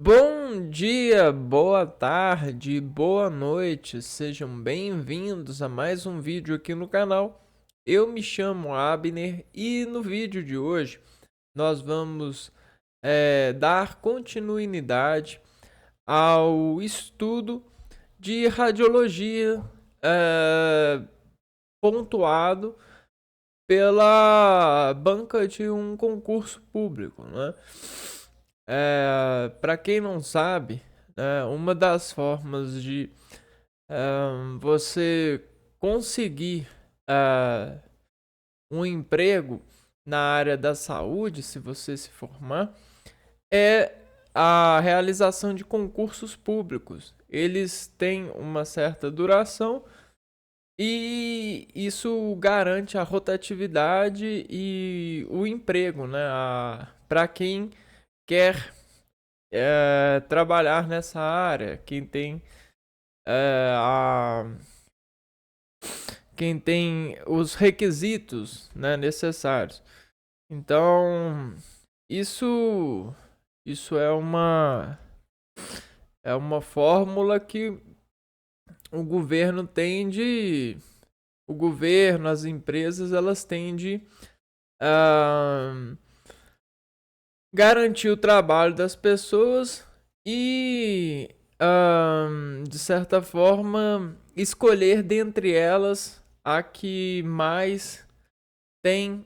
Bom dia, boa tarde, boa noite, sejam bem-vindos a mais um vídeo aqui no canal. Eu me chamo Abner e no vídeo de hoje nós vamos dar continuidade ao estudo de radiologia pontuado pela banca de um concurso público, né? Para quem não sabe, uma das formas de você conseguir um emprego na área da saúde, se você se formar, é a realização de concursos públicos. Eles têm uma certa duração e isso garante a rotatividade e o emprego, né? Para quem quer trabalhar nessa área, é, a, quem tem os requisitos, né, necessários. Então, isso, isso é uma fórmula que o governo tem de. O governo, as empresas, elas têm de ah, garantir o trabalho das pessoas e, de certa forma, escolher dentre elas a que mais tem,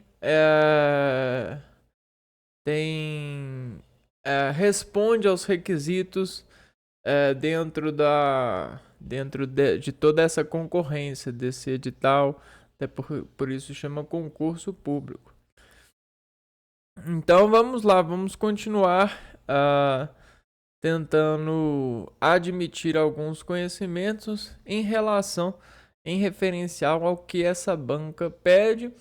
tem responde aos requisitos dentro de toda essa concorrência desse edital, até por isso chama concurso público. Então vamos lá, vamos continuar tentando admitir alguns conhecimentos em referencial ao que essa banca pede.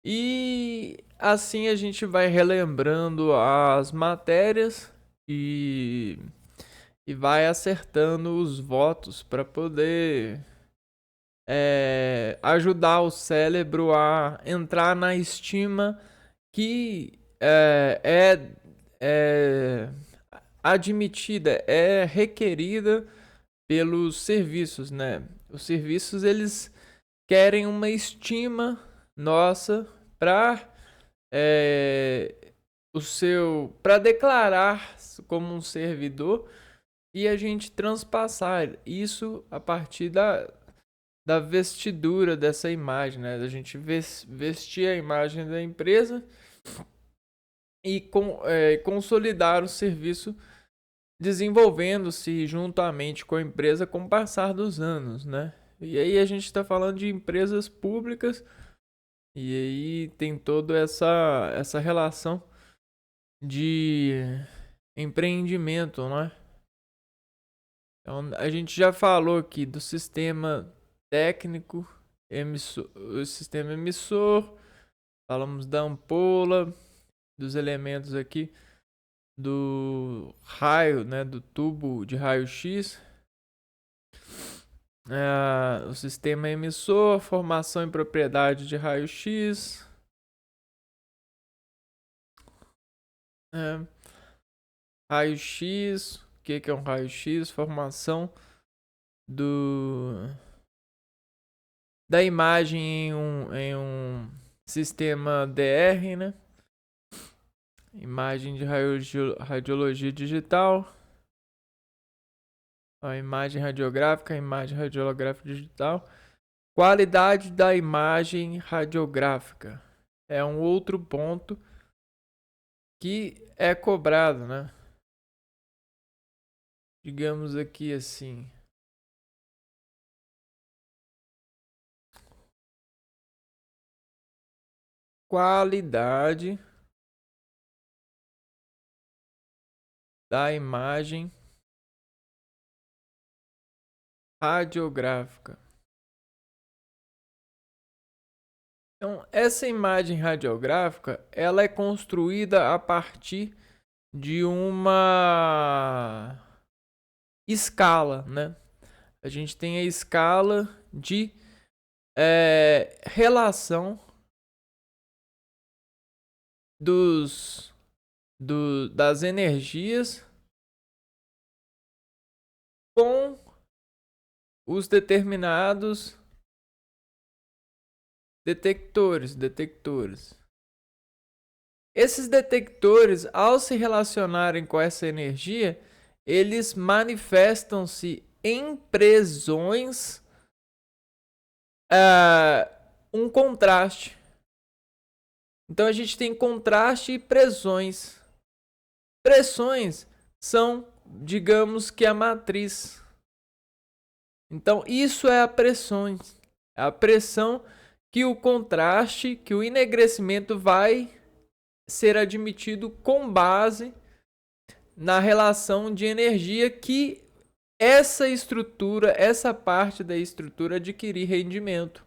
E assim a gente vai relembrando as matérias e vai acertando os votos para poder ajudar o cérebro a entrar na estima que é admitida, é requerida pelos serviços, né? Os serviços eles querem uma estima nossa para para declarar como um servidor e a gente transpassar isso a partir da vestidura dessa imagem, né? Da gente vestir a imagem da empresa e consolidar o serviço desenvolvendo-se juntamente com a empresa com o passar dos anos, né? E aí a gente está falando de empresas públicas e aí tem toda essa relação de empreendimento, né? Então a gente já falou aqui do sistema técnico, o sistema emissor, falamos da ampola, dos elementos aqui do raio, né, do tubo de raio-x, o sistema emissor, formação e propriedade de raio-x, raio-x, o que é um raio-x? Formação da imagem em um sistema DR, né? Imagem de radiologia digital. A imagem radiográfica digital. Qualidade da imagem radiográfica é um outro ponto que é cobrado, né? Digamos aqui assim. Qualidade da imagem radiográfica. Então, essa imagem radiográfica, ela é construída a partir de uma escala, né? A gente tem a escala de relação das energias com os determinados detectores. Esses detectores, ao se relacionarem com essa energia, eles manifestam-se em presões, um contraste. Então a gente tem contraste e pressões. Pressões são, digamos que, a matriz. Então isso é a pressão. É a pressão que o contraste, que o enegrecimento vai ser admitido com base na relação de energia que essa estrutura, essa parte da estrutura adquirir rendimento.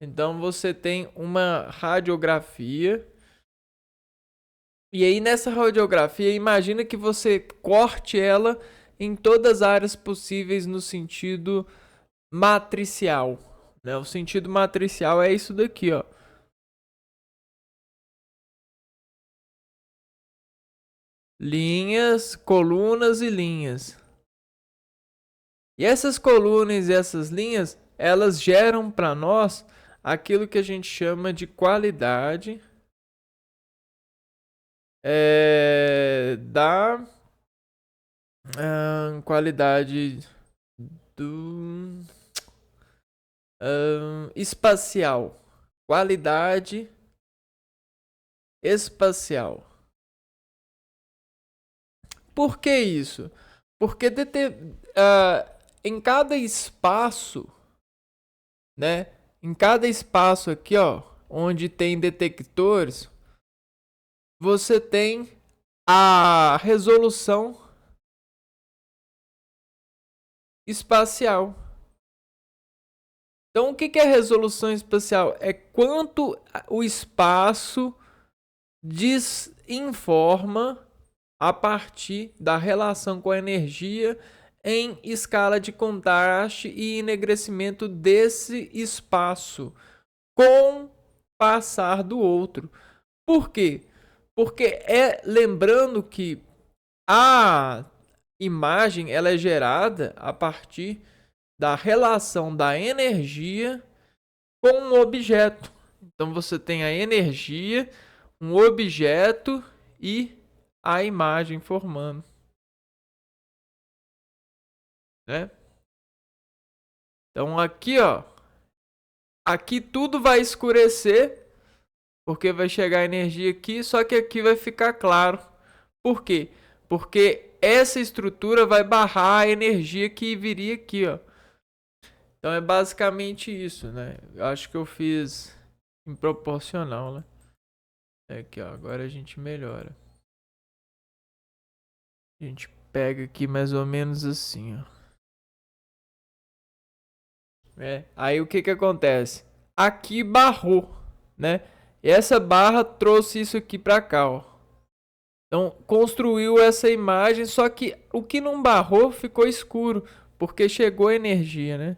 Então você tem uma radiografia, e aí nessa radiografia, imagina que você corte ela em todas as áreas possíveis no sentido matricial, né? O sentido matricial é isso daqui, ó. Linhas, colunas e linhas. E essas colunas e essas linhas, elas geram para nós aquilo que a gente chama de qualidade da qualidade do espacial. Qualidade espacial. Por que isso? Porque em cada espaço, né? Em cada espaço aqui, ó, onde tem detectores, você tem a resolução espacial. Então, o que é resolução espacial? É quanto o espaço desinforma a partir da relação com a energia em escala de contraste e enegrecimento desse espaço com o passar do outro. Por quê? Porque lembrando que a imagem ela é gerada a partir da relação da energia com um objeto. Então você tem a energia, um objeto e a imagem formando, né? Então aqui, ó, aqui tudo vai escurecer porque vai chegar energia aqui, só que aqui vai ficar claro. Por quê? Porque essa estrutura vai barrar a energia que viria aqui, ó. Então é basicamente isso, né? Eu acho que eu fiz em proporcional, né? Aqui, ó, agora a gente melhora. A gente pega aqui mais ou menos assim, ó. Aí o que acontece? Aqui barrou, né? E essa barra trouxe isso aqui pra cá, ó. Então construiu essa imagem, só que o que não barrou ficou escuro, porque chegou energia, né?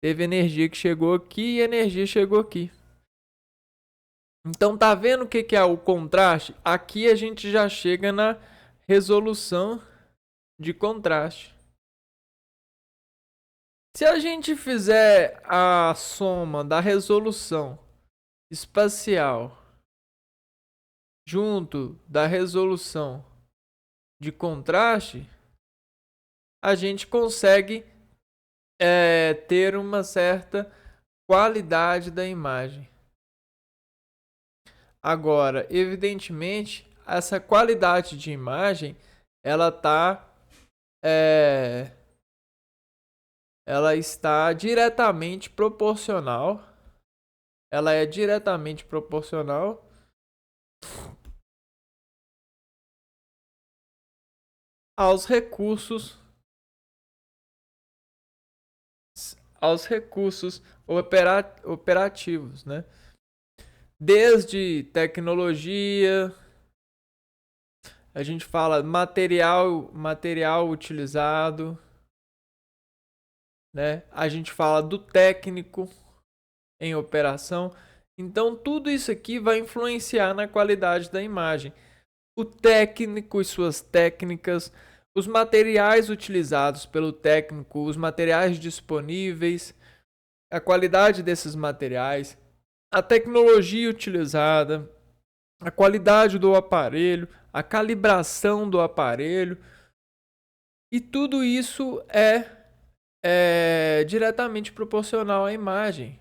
Teve energia que chegou aqui e energia chegou aqui. Então tá vendo o que é o contraste? Aqui a gente já chega na resolução de contraste. Se a gente fizer a soma da resolução espacial junto da resolução de contraste, a gente consegue ter uma certa qualidade da imagem. Agora, evidentemente, essa qualidade de imagem, ela está diretamente proporcional. Ela é diretamente proporcional aos recursos operativos, né? Desde tecnologia, a gente fala material utilizado, né? A gente fala do técnico em operação. Então tudo isso aqui vai influenciar na qualidade da imagem. O técnico e suas técnicas, os materiais utilizados pelo técnico, os materiais disponíveis, a qualidade desses materiais, a tecnologia utilizada, a qualidade do aparelho, a calibração do aparelho, e tudo isso é diretamente proporcional à imagem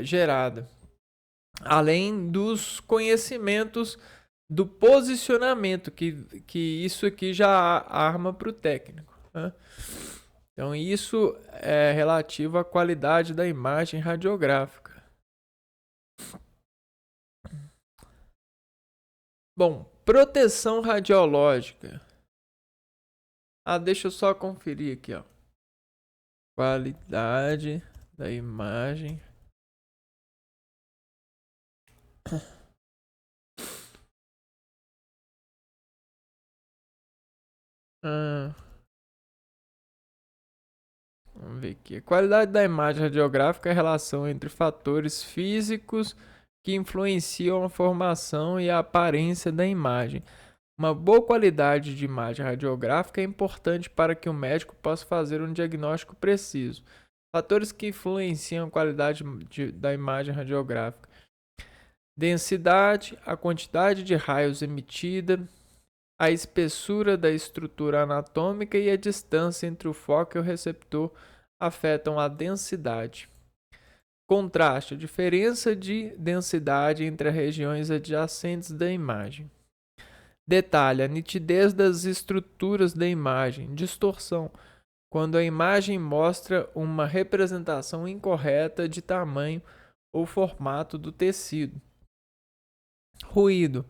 gerada, além dos conhecimentos do posicionamento que isso aqui já arma para o técnico, né? Então isso é relativo à qualidade da imagem radiográfica. Bom, proteção radiológica. Deixa eu só conferir aqui, ó. Qualidade da imagem. Vamos ver aqui. A qualidade da imagem radiográfica é a relação entre fatores físicos que influenciam a formação e a aparência da imagem. Uma boa qualidade de imagem radiográfica é importante para que o médico possa fazer um diagnóstico preciso. Fatores que influenciam a qualidade da imagem radiográfica: densidade, a quantidade de raios emitida, a espessura da estrutura anatômica e a distância entre o foco e o receptor afetam a densidade. Contraste, a diferença de densidade entre as regiões adjacentes da imagem. Detalhe, a nitidez das estruturas da imagem. Distorção, quando a imagem mostra uma representação incorreta de tamanho ou formato do tecido. Ruído,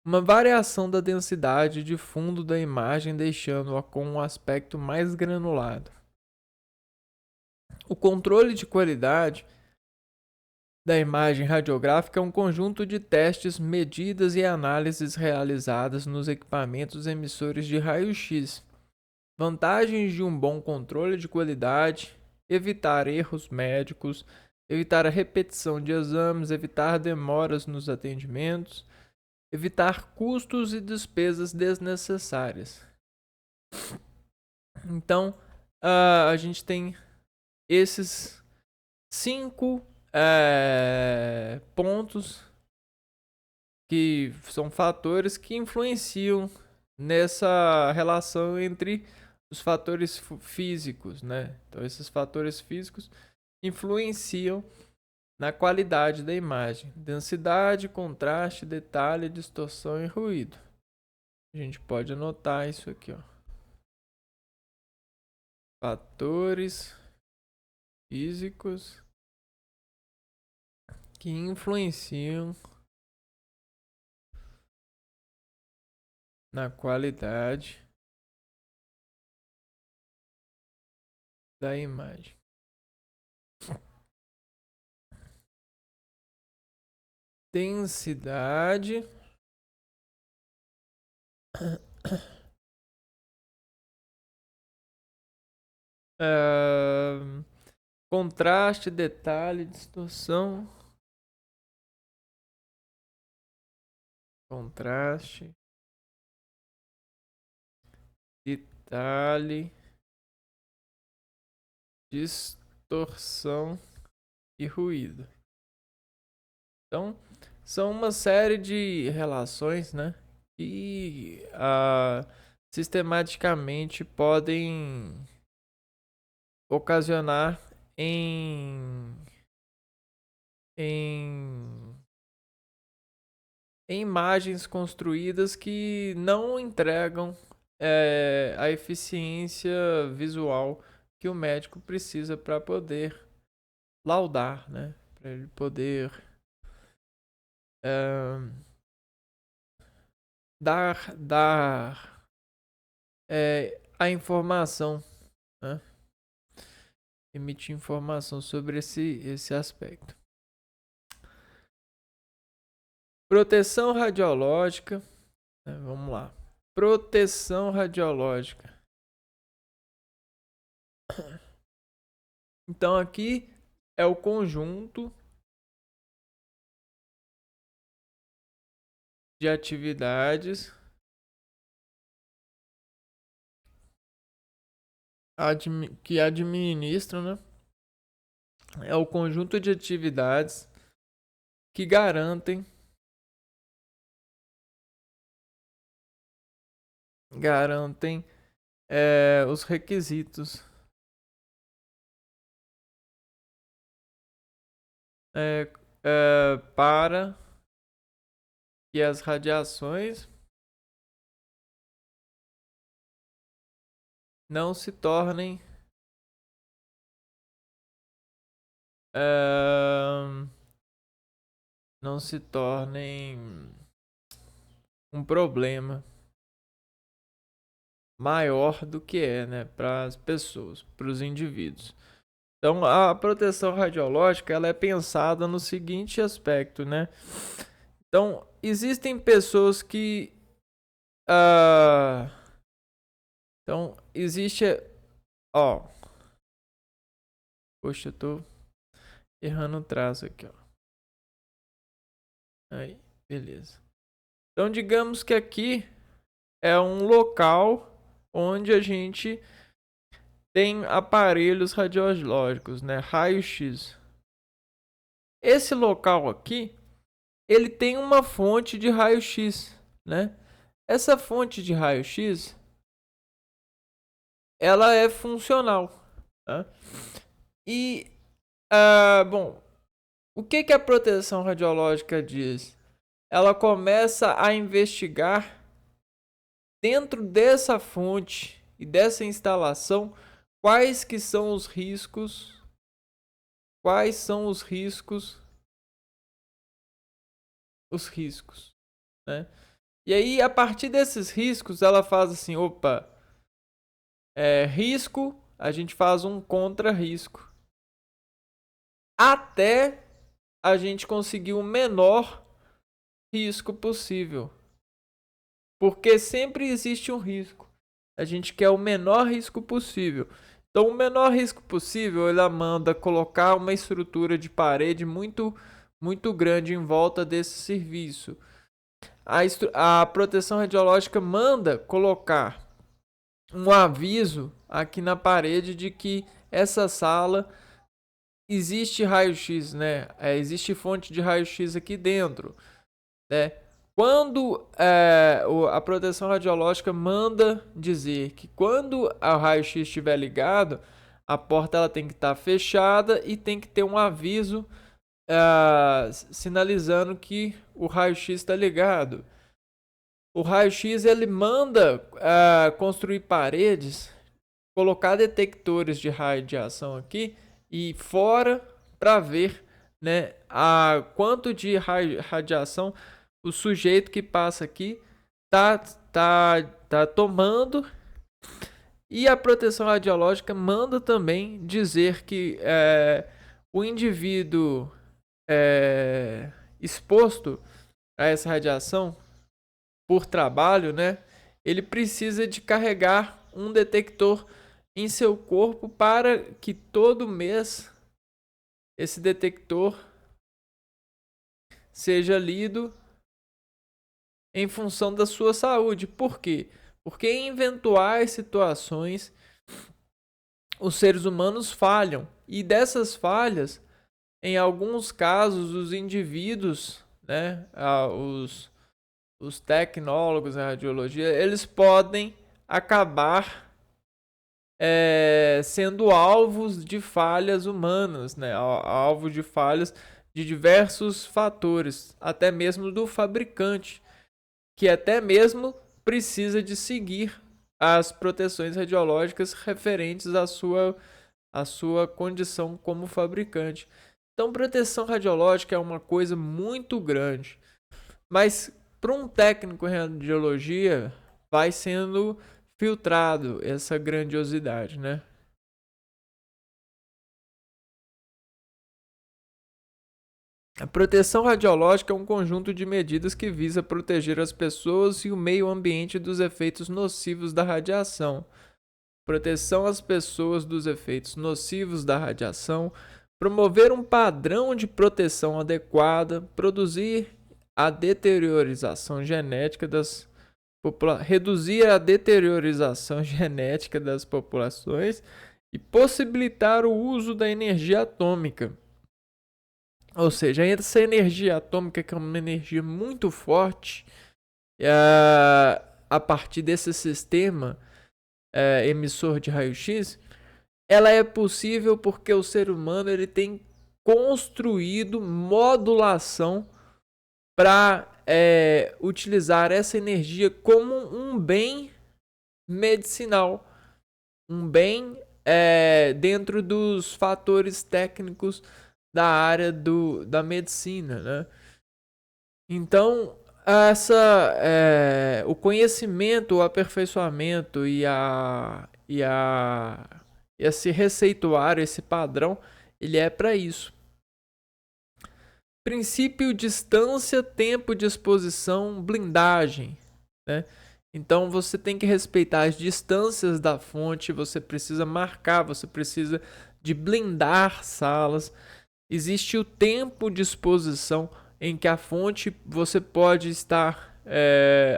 uma variação da densidade de fundo da imagem, deixando-a com um aspecto mais granulado. O controle de qualidade da imagem radiográfica é um conjunto de testes, medidas e análises realizadas nos equipamentos emissores de raio-x. Vantagens de um bom controle de qualidade: evitar erros médicos, evitar a repetição de exames, evitar demoras nos atendimentos, evitar custos e despesas desnecessárias. Então, a gente tem esses 5 pontos que são fatores que influenciam nessa relação entre os fatores físicos, né? Então, esses fatores físicos influenciam na qualidade da imagem: densidade, contraste, detalhe, distorção e ruído. A gente pode anotar isso aqui, ó. Fatores físicos que influenciam na qualidade da imagem. Densidade, contraste, detalhe, distorção, contraste, detalhe, distorção e ruído. Então, são uma série de relações, né, que sistematicamente podem ocasionar em imagens construídas que não entregam a eficiência visual que o médico precisa para poder laudar, né? Para ele poder dar a informação, né? Emitir informação sobre esse aspecto. Proteção radiológica, né? Vamos lá. Proteção radiológica. Então aqui é o conjunto de atividades que administram, né, é o conjunto de atividades que garantem os requisitos para que as radiações não se tornem um problema maior do que né, para as pessoas, para os indivíduos. Então, a proteção radiológica ela é pensada no seguinte aspecto, né? Então, existem pessoas que então, existe poxa, eu tô errando o traço aqui, ó. Aí, beleza. Então, digamos que aqui é um local onde a gente tem aparelhos radiológicos, né? Raio-X. Esse local aqui, ele tem uma fonte de raio-x, né? Essa fonte de raio-x, ela é funcional, tá? E, bom, o que a proteção radiológica diz? Ela começa a investigar dentro dessa fonte e dessa instalação quais são os riscos, né? E aí, a partir desses riscos, ela faz assim, risco, a gente faz um contra-risco. Até a gente conseguir o menor risco possível. Porque sempre existe um risco. A gente quer o menor risco possível. Então, o menor risco possível, ela manda colocar uma estrutura de parede muito, muito grande em volta desse serviço. A proteção radiológica manda colocar um aviso aqui na parede de que essa sala existe raio-x, né? Existe fonte de raio-x aqui dentro, né? Quando a proteção radiológica manda dizer que quando o raio-x estiver ligado, a porta ela tem que estar fechada e tem que ter um aviso sinalizando que o raio-x está ligado. O raio-x ele manda construir paredes, colocar detectores de radiação aqui e fora para ver, né, quanto de radiação o sujeito que passa aqui tá tomando. E a proteção radiológica manda também dizer que o indivíduo exposto a essa radiação por trabalho, né, ele precisa de carregar um detector em seu corpo para que todo mês esse detector seja lido em função da sua saúde. Por quê? Porque em eventuais situações os seres humanos falham e dessas falhas, em alguns casos, os indivíduos, né, os tecnólogos da radiologia, eles podem acabar sendo alvos de falhas humanas, né? Alvos de falhas de diversos fatores, até mesmo do fabricante, que até mesmo precisa de seguir as proteções radiológicas referentes à sua condição como fabricante. Então, proteção radiológica é uma coisa muito grande, mas para um técnico em radiologia vai sendo filtrado essa grandiosidade, né? A proteção radiológica é um conjunto de medidas que visa proteger as pessoas e o meio ambiente dos efeitos nocivos da radiação. Proteção às pessoas dos efeitos nocivos da radiação, promover um padrão de proteção adequada, produzir a deteriorização genética das reduzir a deteriorização genética das populações e possibilitar o uso da energia atômica. Ou seja, essa energia atômica, que é uma energia muito forte, a partir desse sistema emissor de raio-x, ela é possível porque o ser humano ele tem construído modulação para utilizar essa energia como um bem medicinal, um bem dentro dos fatores técnicos da área da medicina, né? Então, o conhecimento, o aperfeiçoamento e esse receituário, esse padrão, ele é para isso. Princípio: distância, tempo de exposição, blindagem, né? Então você tem que respeitar as distâncias da fonte, você precisa marcar, você precisa de blindar salas. Existe o tempo de exposição em que a fonte você pode estar,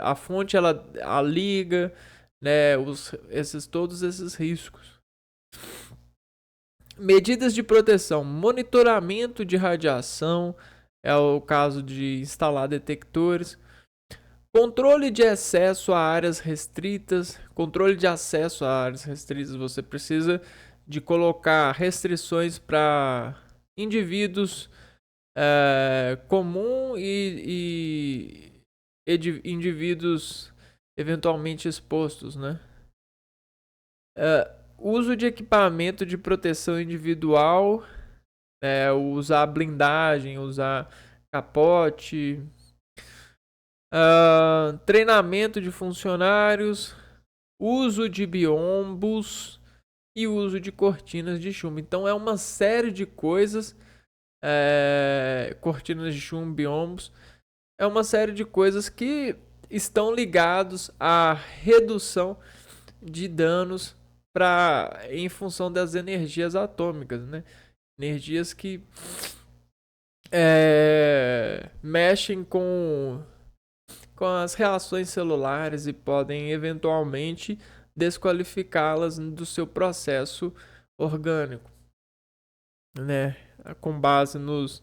a fonte ela liga, né, todos esses riscos. Medidas de proteção: monitoramento de radiação, é o caso de instalar detectores. Controle de acesso a áreas restritas. Controle de acesso a áreas restritas, você precisa de colocar restrições para indivíduos comum e indivíduos eventualmente expostos, né? Uso de equipamento de proteção individual, usar blindagem, usar capote, treinamento de funcionários, uso de biombos e uso de cortinas de chumbo. Então é uma série de coisas, cortinas de chumbo, biombos, é uma série de coisas que estão ligados à redução de danos em função das energias atômicas, né? Energias que mexem com as reações celulares e podem eventualmente desqualificá-las do seu processo orgânico, né? Com base nos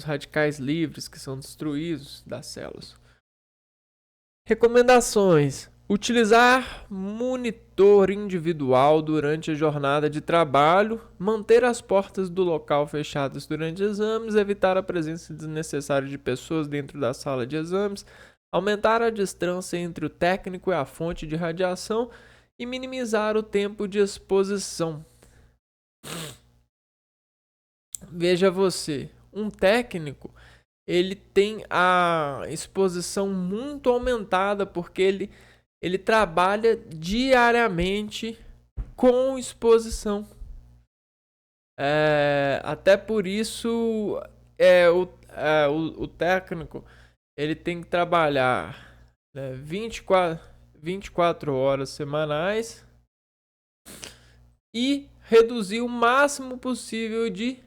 radicais livres que são destruídos das células. Recomendações: utilizar monitor individual durante a jornada de trabalho, manter as portas do local fechadas durante exames, evitar a presença desnecessária de pessoas dentro da sala de exames, aumentar a distância entre o técnico e a fonte de radiação e minimizar o tempo de exposição. Veja você, um técnico, ele tem a exposição muito aumentada porque ele trabalha diariamente com exposição. Até por isso, o técnico ele tem que trabalhar 24 horas semanais e reduzir o máximo possível de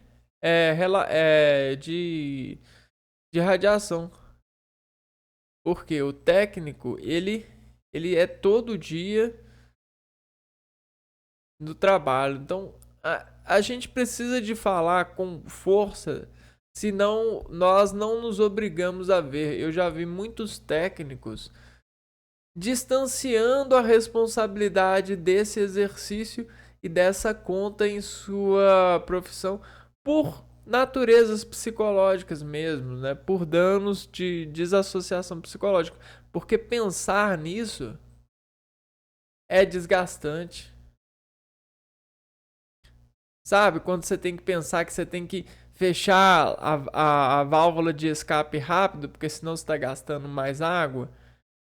radiação. Porque o técnico, ele é todo dia no trabalho. Então, a gente precisa de falar com força, senão nós não nos obrigamos a ver. Eu já vi muitos técnicos distanciando a responsabilidade desse exercício e dessa conta em sua profissão por naturezas psicológicas mesmo, né? Por danos de desassociação psicológica. Porque pensar nisso é desgastante. Sabe? Quando você tem que pensar que você tem que fechar a válvula de escape rápido, porque senão você está gastando mais água.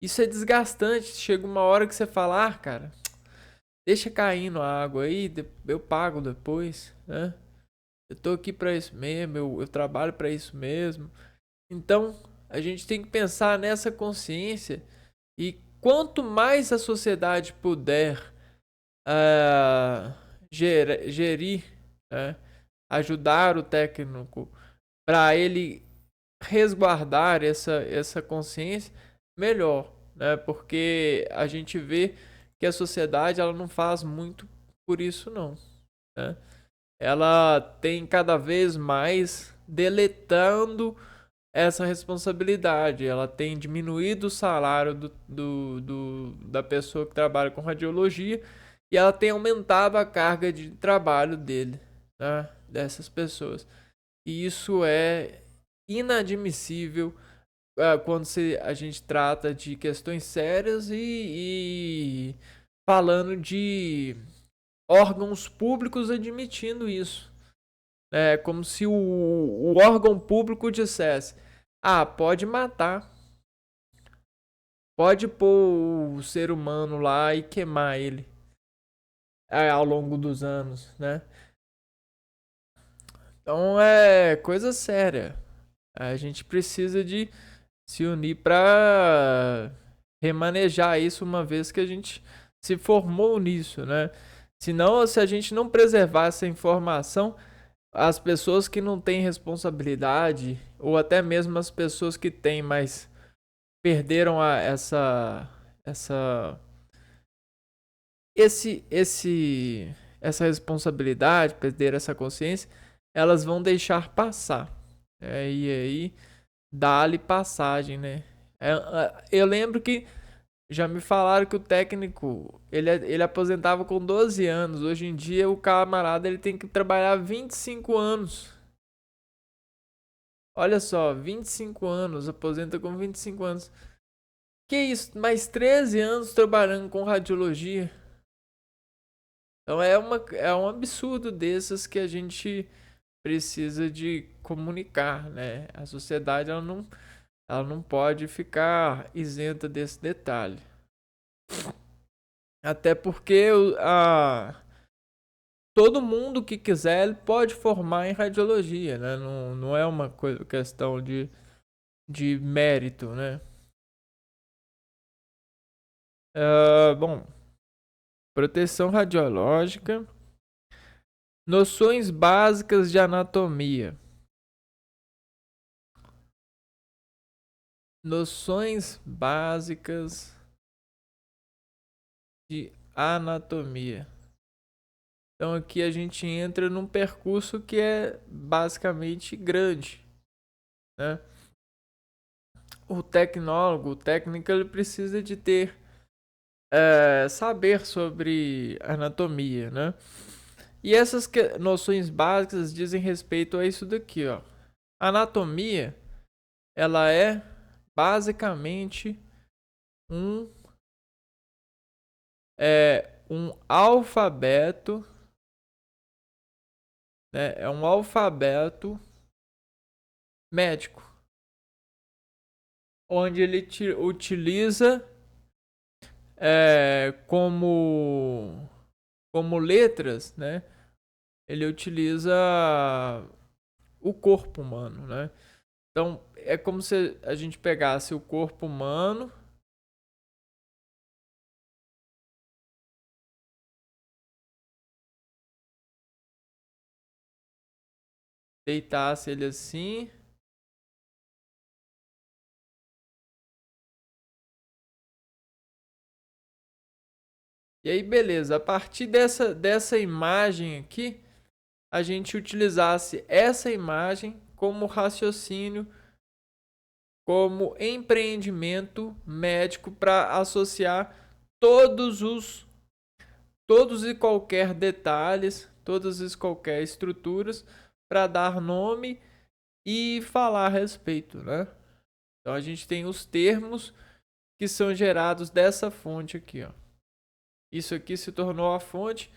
Isso é desgastante. Chega uma hora que você fala, cara, deixa caindo a água aí, eu pago depois, né? Eu tô aqui para isso mesmo, eu trabalho para isso mesmo. Então, a gente tem que pensar nessa consciência e quanto mais a sociedade puder gerir, ajudar o técnico para ele resguardar essa consciência, melhor. né? Porque a gente vê que a sociedade ela não faz muito por isso não, né? Ela tem cada vez mais deletando essa responsabilidade. Ela tem diminuído o salário da pessoa que trabalha com radiologia e ela tem aumentado a carga de trabalho dele, né? Dessas pessoas. E isso é inadmissível quando a gente trata de questões sérias e falando de órgãos públicos admitindo isso. É como se o órgão público dissesse: ah, pode matar, pode pôr o ser humano lá e queimar ele ao longo dos anos, né? Então é coisa séria. A gente precisa de se unir para remanejar isso uma vez que a gente se formou nisso, né? Senão, se a gente não preservar essa informação, as pessoas que não têm responsabilidade, ou até mesmo as pessoas que têm, mas perderam esse, esse, essa responsabilidade, perderam essa consciência, elas vão deixar passar. E aí, dá-lhe passagem, né? Eu lembro que já me falaram que o técnico, ele aposentava com 12 anos. Hoje em dia, o camarada ele tem que trabalhar 25 anos. Olha só, 25 anos, aposenta com 25 anos. Que isso, mais 13 anos trabalhando com radiologia. Então é um absurdo desses que a gente precisa de comunicar, né? A sociedade ela não pode ficar isenta desse detalhe. Até porque todo mundo que quiser ele pode formar em radiologia, né? Não é uma questão de mérito, né? Bom, proteção radiológica, noções básicas de anatomia. Noções básicas de anatomia. Então aqui a gente entra num percurso que é basicamente grande, né? O tecnólogo, o técnico, ele precisa de ter saber sobre anatomia, né? E essas noções básicas dizem respeito a isso daqui, ó. Anatomia, ela é basicamente um um alfabeto, né? É um alfabeto médico, onde ele utiliza como letras, né? Ele utiliza o corpo humano, né? Então é como se a gente pegasse o corpo humano, deitasse ele assim. E aí, beleza. A partir dessa imagem aqui, a gente utilizasse essa imagem como raciocínio, como empreendimento médico para associar todos e qualquer detalhes, todas e qualquer estruturas para dar nome e falar a respeito, né? Então a gente tem os termos que são gerados dessa fonte aqui, ó. Isso aqui se tornou a fonte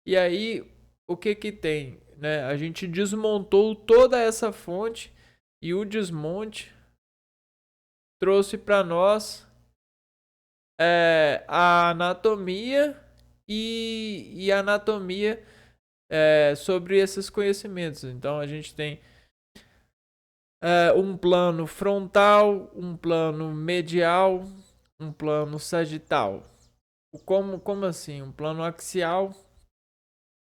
e aí o que tem, né? A gente desmontou toda essa fonte e o desmonte trouxe para nós a anatomia e a anatomia sobre esses conhecimentos. Então a gente tem um plano frontal, um plano medial, um plano sagital. Como assim? Um plano axial.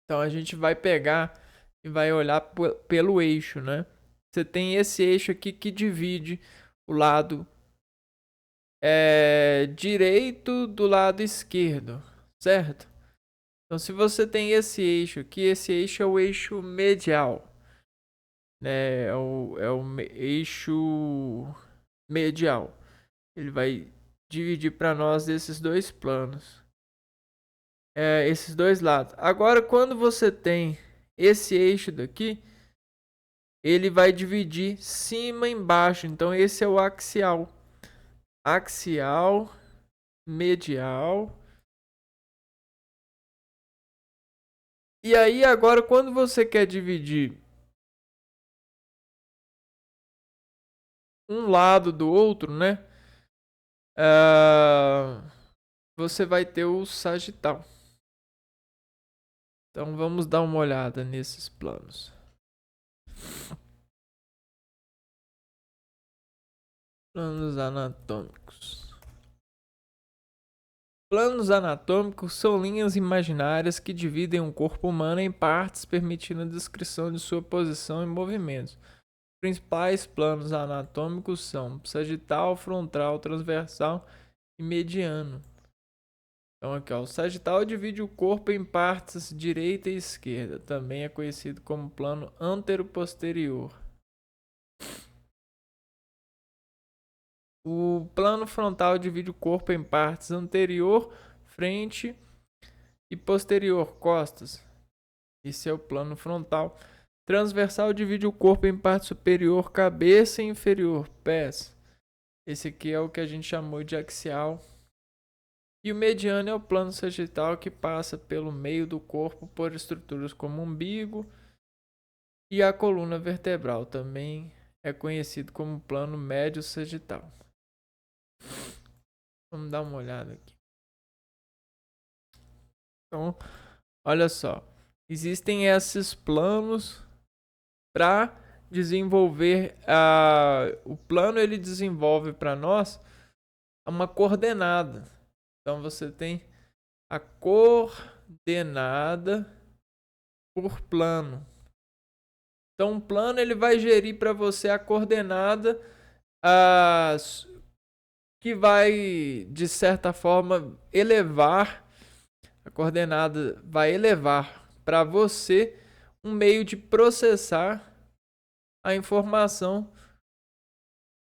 Então a gente vai pegar e vai olhar pelo eixo, né? Você tem esse eixo aqui que divide o lado direito do lado esquerdo, certo? Então, se você tem esse eixo aqui, esse eixo é o eixo medial, né? Eixo medial. Ele vai dividir para nós esses dois planos, esses dois lados. Agora, quando você tem esse eixo daqui, ele vai dividir cima e embaixo. Então, esse é o axial. Axial, medial. E aí, agora, quando você quer dividir um lado do outro, né? Você vai ter o sagital. Então, vamos dar uma olhada nesses planos. Planos anatômicos. Planos anatômicos são linhas imaginárias que dividem um corpo humano em partes, permitindo a descrição de sua posição e movimentos. Os principais planos anatômicos são sagital, frontal, transversal e mediano. Então aqui, ó, o sagital divide o corpo em partes direita e esquerda. Também é conhecido como plano antero-posterior. O plano frontal divide o corpo em partes anterior, frente e posterior, costas. Esse é o plano frontal. Transversal divide o corpo em parte superior, cabeça e inferior, pés. Esse aqui é o que a gente chamou de axial. E o mediano é o plano sagital, que passa pelo meio do corpo por estruturas como o umbigo e a coluna vertebral. Também é conhecido como plano médio sagital. Vamos dar uma olhada aqui. Então, olha só. Existem esses planos para desenvolver o plano. Ele desenvolve para nós uma coordenada. Então você tem a coordenada por plano. Então o plano ele vai gerir para você a coordenada que vai, de certa forma, elevar. A coordenada vai elevar para você um meio de processar a informação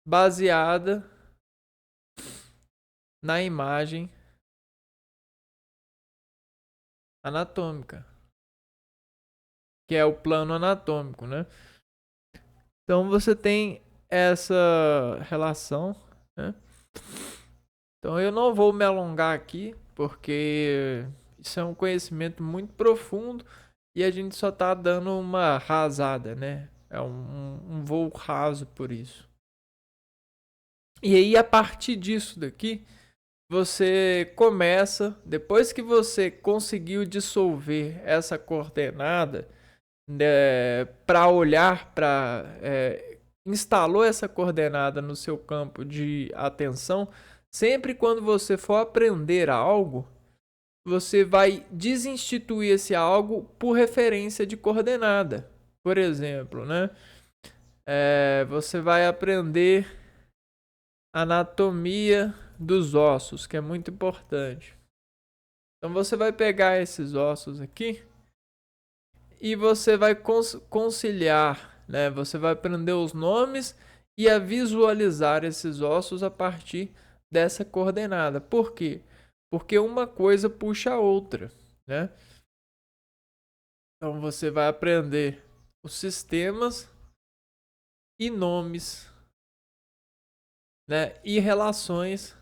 baseada na imagem anatômica, que é o plano anatômico, né? Então você tem essa relação, né? Então eu não vou me alongar aqui, porque isso é um conhecimento muito profundo e a gente só está dando uma rasada, né? É um voo raso por isso. E aí, a partir disso daqui, você começa, depois que você conseguiu dissolver essa coordenada, né, para olhar instalou essa coordenada no seu campo de atenção. Sempre quando você for aprender algo, você vai desinstituir esse algo por referência de coordenada. Por exemplo, né? Você vai aprender anatomia dos ossos, que é muito importante. Então você vai pegar esses ossos aqui e você vai conciliar, né? Você vai aprender os nomes e a visualizar esses ossos a partir dessa coordenada. Por quê? Porque uma coisa puxa a outra, né? Então você vai aprender os sistemas e nomes, né? E relações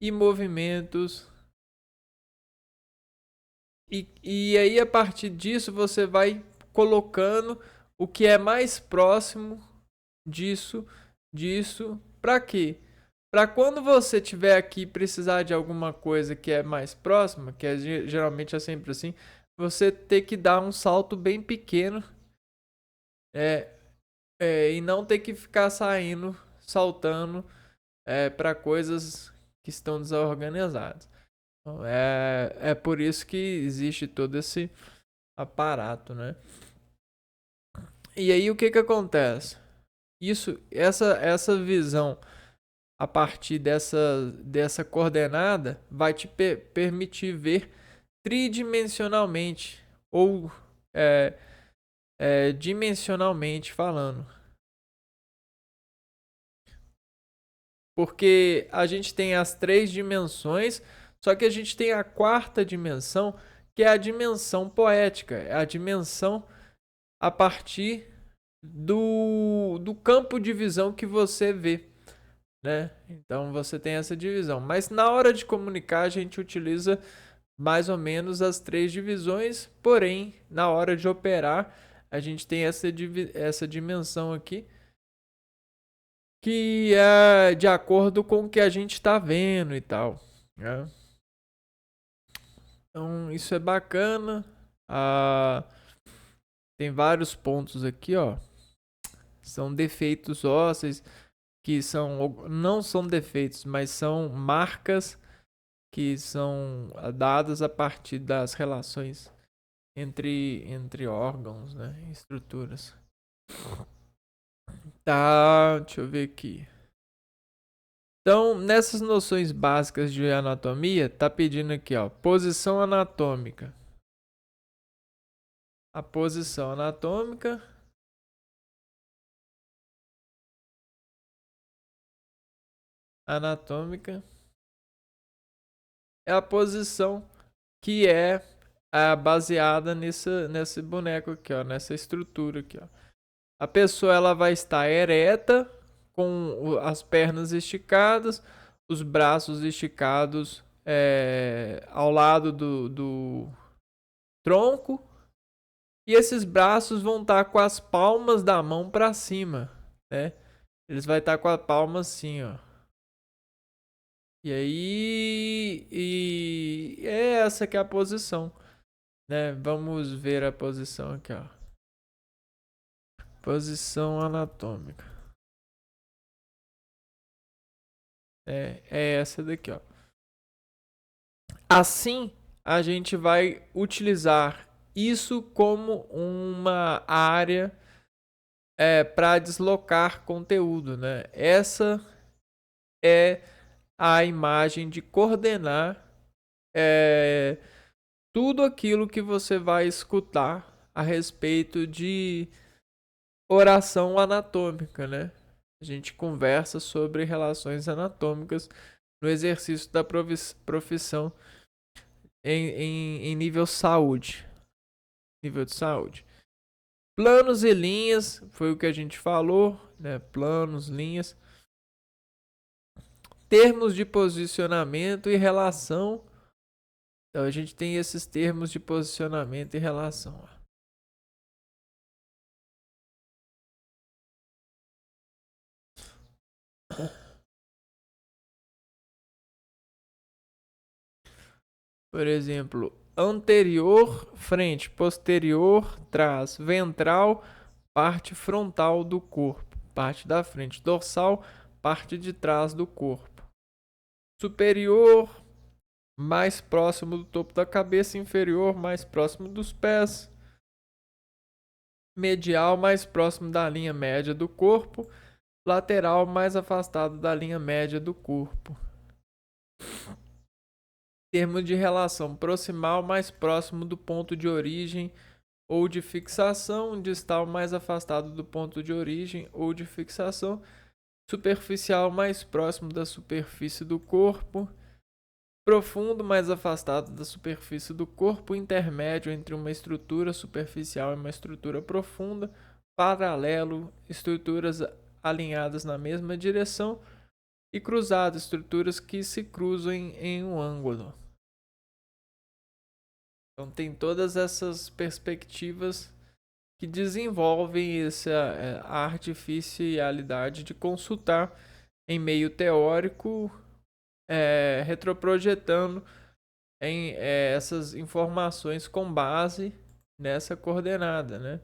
e movimentos. E aí, a partir disso, você vai colocando o que é mais próximo disso. Para quê? Para quando você tiver aqui precisar de alguma coisa que é mais próxima, que geralmente é sempre assim, você ter que dar um salto bem pequeno, e não ter que ficar saltando para coisas que estão desorganizadas. Então, é por isso que existe todo esse aparato, né? E aí o que acontece? Essa visão a partir dessa coordenada, vai te permitir ver tridimensionalmente ou dimensionalmente falando. Porque a gente tem as 3 dimensões, só que a gente tem a 4ª dimensão, que é a dimensão poética, é a dimensão a partir do campo de visão que você vê, né? Então você tem essa divisão. Mas na hora de comunicar, a gente utiliza mais ou menos as 3 divisões, porém, na hora de operar, a gente tem essa dimensão aqui, que é de acordo com o que a gente está vendo e tal, né? Então, isso é bacana. Tem vários pontos aqui, ó. São defeitos ósseos, que não são defeitos, mas são marcas que são dadas a partir das relações entre órgãos, né? Estruturas. Tá, deixa eu ver aqui. Então, nessas noções básicas de anatomia, tá pedindo aqui, ó, posição anatômica. A posição anatômica é a posição que é baseada nesse boneco aqui, ó, nessa estrutura aqui, ó. A pessoa ela vai estar ereta, com as pernas esticadas, os braços esticados ao lado do tronco, e esses braços vão estar com as palmas da mão para cima, né? Eles vão estar com a palma assim, ó. E aí, é essa que é a posição, né? Vamos ver a posição aqui, ó. Posição anatômica. É essa daqui, ó. Assim, a gente vai utilizar isso como uma área para deslocar conteúdo, né? Essa é a imagem de coordenar tudo aquilo que você vai escutar a respeito de oração anatômica, né? A gente conversa sobre relações anatômicas no exercício da profissão em nível saúde. Nível de saúde. Planos e linhas, foi o que a gente falou, né? Planos, linhas. Termos de posicionamento e relação. Então a gente tem esses termos de posicionamento e relação. Por exemplo, anterior, frente, posterior, trás, ventral, parte frontal do corpo, parte da frente, dorsal, parte de trás do corpo. Superior, mais próximo do topo da cabeça, inferior, mais próximo dos pés. Medial, mais próximo da linha média do corpo. Lateral, mais afastado da linha média do corpo. Termo de relação proximal, mais próximo do ponto de origem ou de fixação. Distal, mais afastado do ponto de origem ou de fixação. Superficial, mais próximo da superfície do corpo. Profundo, mais afastado da superfície do corpo. Intermédio entre uma estrutura superficial e uma estrutura profunda. Paralelo, estruturas alinhadas na mesma direção. E cruzado, estruturas que se cruzam em um ângulo. Então tem todas essas perspectivas que desenvolvem essa artificialidade de consultar em meio teórico, retroprojetando em essas informações com base nessa coordenada, né?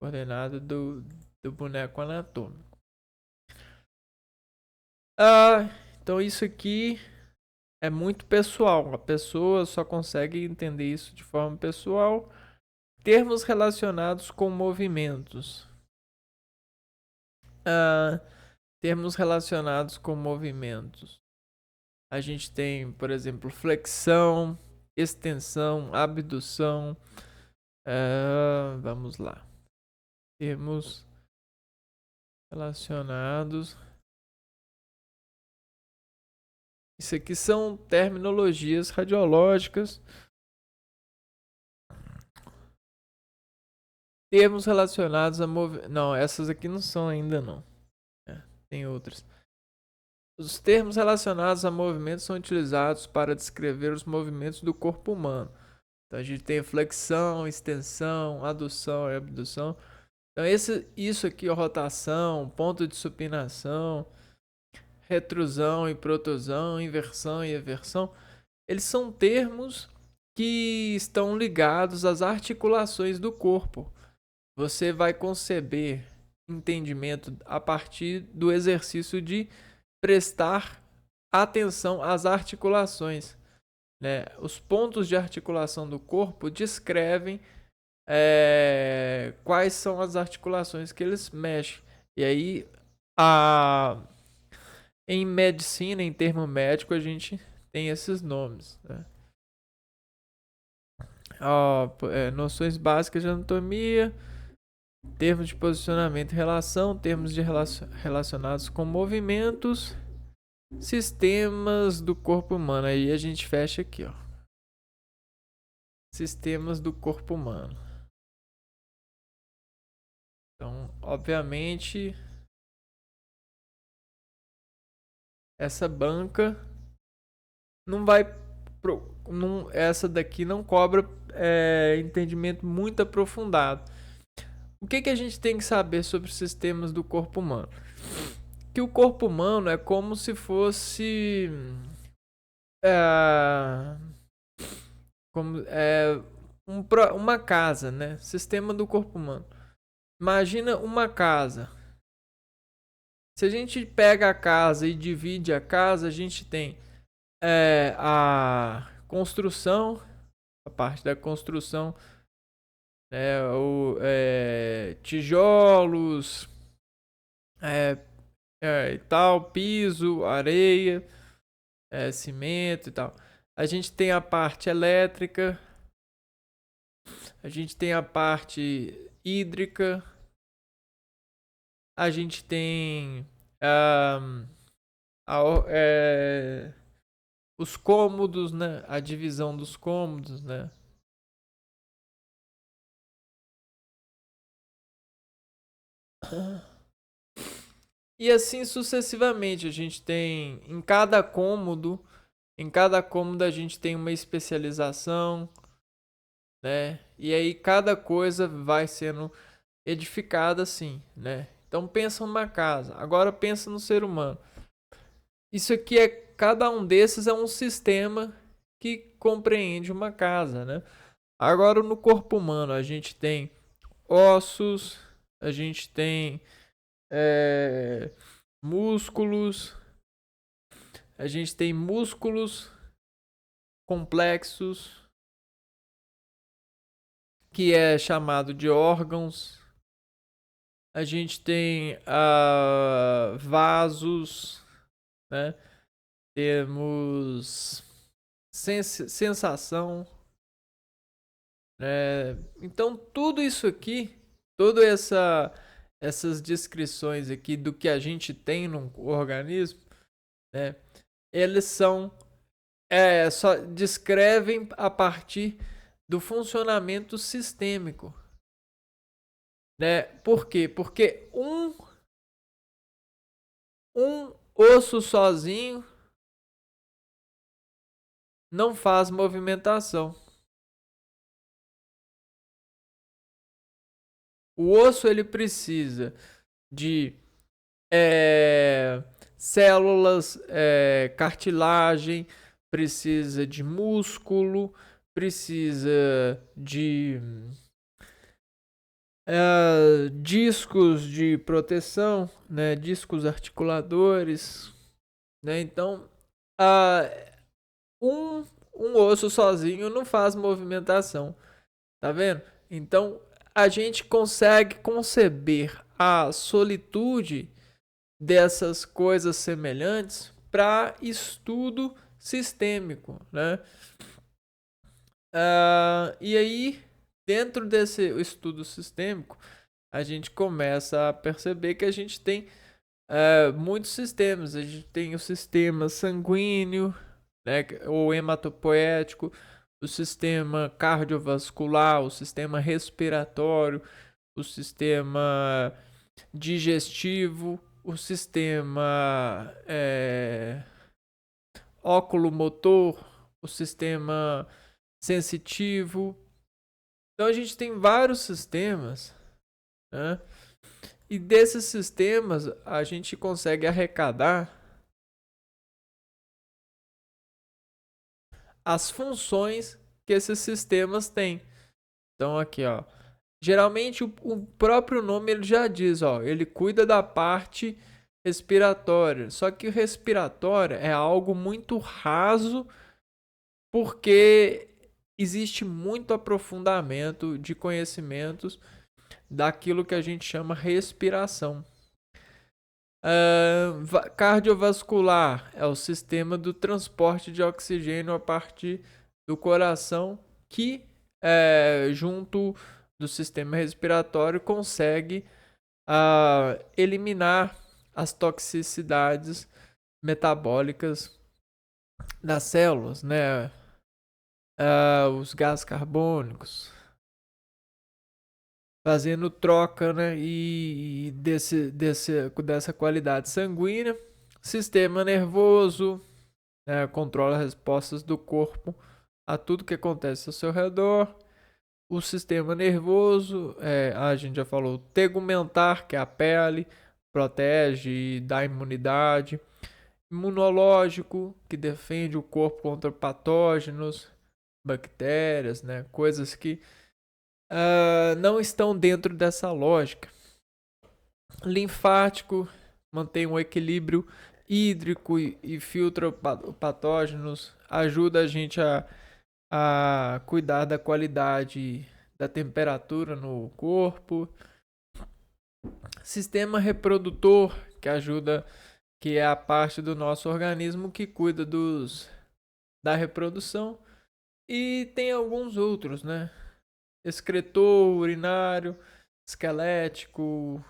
Coordenada do boneco anatômico. Então isso aqui é muito pessoal. A pessoa só consegue entender isso de forma pessoal. Termos relacionados com movimentos. termos relacionados com movimentos. A gente tem, por exemplo, flexão, extensão, abdução. Vamos lá. Termos relacionados. Isso aqui são terminologias radiológicas. Termos relacionados a movimentos. Não, essas aqui não são ainda não. Tem outras. Os termos relacionados a movimentos são utilizados para descrever os movimentos do corpo humano. Então a gente tem flexão, extensão, adução e abdução. Então isso aqui, rotação, ponto de supinação, retrusão e protrusão, inversão e eversão, eles são termos que estão ligados às articulações do corpo. Você vai conceber entendimento a partir do exercício de prestar atenção às articulações, né? Os pontos de articulação do corpo descrevem quais são as articulações que eles mexem. E aí, em medicina, em termo médico, a gente tem esses nomes, né? Noções básicas de anatomia, termos de posicionamento e relação, termos de relacionados com movimentos, sistemas do corpo humano. Aí a gente fecha aqui, ó. Sistemas do corpo humano. Então, obviamente, essa banca não vai... essa daqui não cobra entendimento muito aprofundado. O que a gente tem que saber sobre os sistemas do corpo humano? Que o corpo humano é como se fosse uma casa, né? Sistema do corpo humano. Imagina uma casa. Se a gente pega a casa e divide a casa, a gente tem a construção, a parte da construção, tijolos, e tal, piso, areia, cimento e tal. A gente tem a parte elétrica, a gente tem a parte hídrica, a gente tem os cômodos, né? A divisão dos cômodos, né? E assim sucessivamente, a gente tem em cada cômodo a gente tem uma especialização, né? E aí cada coisa vai sendo edificada assim, né? Então pensa numa casa, agora pensa no ser humano. Isso aqui cada um desses é um sistema que compreende uma casa, né? Agora no corpo humano a gente tem ossos, a gente tem músculos, a gente tem músculos complexos, que é chamado de órgãos. A gente tem vasos, né? Temos sensação, né? Então tudo isso aqui, essas descrições aqui do que a gente tem no organismo, né? Eles são só descrevem a partir do funcionamento sistêmico, né? Por quê? Porque um osso sozinho não faz movimentação. O osso ele precisa de células, cartilagem, precisa de músculo, precisa de discos de proteção, né? Discos articuladores, né? Então, um osso sozinho não faz movimentação, tá vendo? Então, a gente consegue conceber a solitude dessas coisas semelhantes para estudo sistêmico, né? E aí, dentro desse estudo sistêmico, a gente começa a perceber que a gente tem muitos sistemas. A gente tem o sistema sanguíneo, né, ou hematopoético, o sistema cardiovascular, o sistema respiratório, o sistema digestivo, o sistema oculomotor, o sistema sensitivo. Então a gente tem vários sistemas, né? E desses sistemas a gente consegue arrecadar as funções que esses sistemas têm. Então aqui, ó, geralmente o próprio nome ele já diz, ó, ele cuida da parte respiratória. Só que o respiratório é algo muito raso porque existe muito aprofundamento de conhecimentos daquilo que a gente chama respiração. Cardiovascular é o sistema do transporte de oxigênio a partir do coração que, junto do sistema respiratório, consegue eliminar as toxicidades metabólicas das células, né? Os gases carbônicos, fazendo troca, né? E dessa qualidade sanguínea. Sistema nervoso, né? Controla as respostas do corpo a tudo que acontece ao seu redor. O sistema nervoso, a gente já falou, tegumentar, que é a pele, protege e dá imunidade. Imunológico, que defende o corpo contra patógenos, bactérias, né? Coisas que não estão dentro dessa lógica. Linfático, mantém um equilíbrio hídrico e filtra patógenos, ajuda a gente a cuidar da qualidade da temperatura no corpo. Sistema reprodutor, que é a parte do nosso organismo que cuida da reprodução. E tem alguns outros, né? Excretor, urinário, esquelético.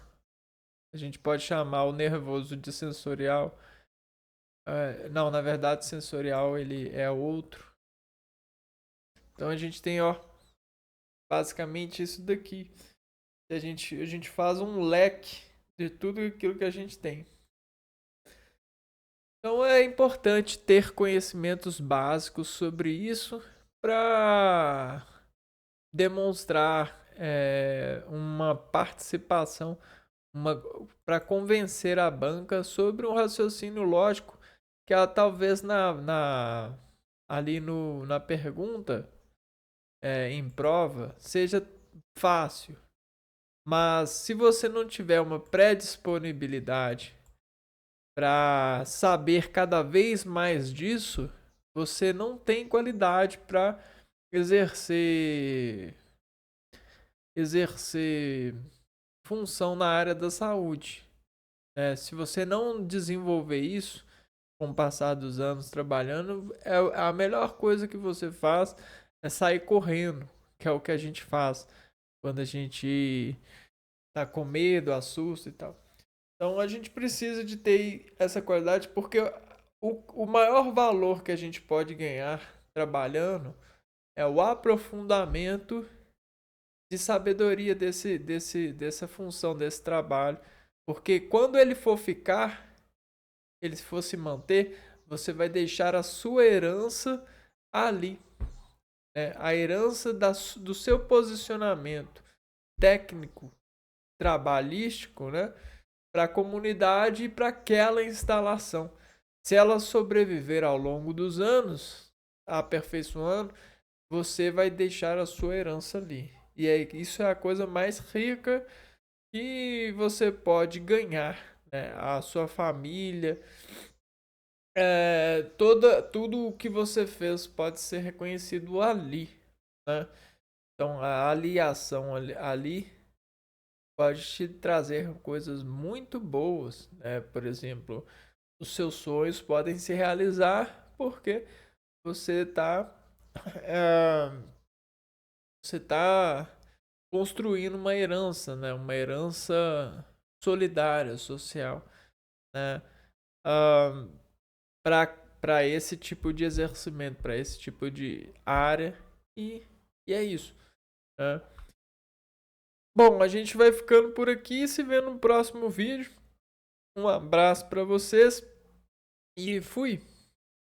A gente pode chamar o nervoso de sensorial. Não, na verdade, sensorial ele é outro. Então a gente tem, ó, basicamente isso daqui. A gente faz um leque de tudo aquilo que a gente tem. Então é importante ter conhecimentos básicos sobre isso para demonstrar uma participação, para convencer a banca sobre um raciocínio lógico que talvez ali na pergunta em prova seja fácil, mas se você não tiver uma predisponibilidade para saber cada vez mais disso, você não tem qualidade para exercer função na área da saúde. Se você não desenvolver isso com o passar dos anos trabalhando, a melhor coisa que você faz é sair correndo, que é o que a gente faz quando a gente tá com medo, assusta e tal. Então a gente precisa de ter essa qualidade porque o maior valor que a gente pode ganhar trabalhando é o aprofundamento de sabedoria dessa função, desse trabalho. Porque quando ele for ele for se manter, você vai deixar a sua herança ali. A herança do seu posicionamento técnico, trabalhístico, né? Para a comunidade e para aquela instalação. Se ela sobreviver ao longo dos anos, aperfeiçoando, você vai deixar a sua herança ali. E isso é a coisa mais rica que você pode ganhar, né? A sua família, tudo o que você fez pode ser reconhecido ali, né? Então a aliação ali pode te trazer coisas muito boas, né? Por exemplo, os seus sonhos podem se realizar porque você está você tá construindo uma herança, né? Uma herança solidária, social, né? Para esse tipo de exercimento, para esse tipo de área e é isso, né? Bom, a gente vai ficando por aqui, se vê no próximo vídeo. Um abraço para vocês e fui!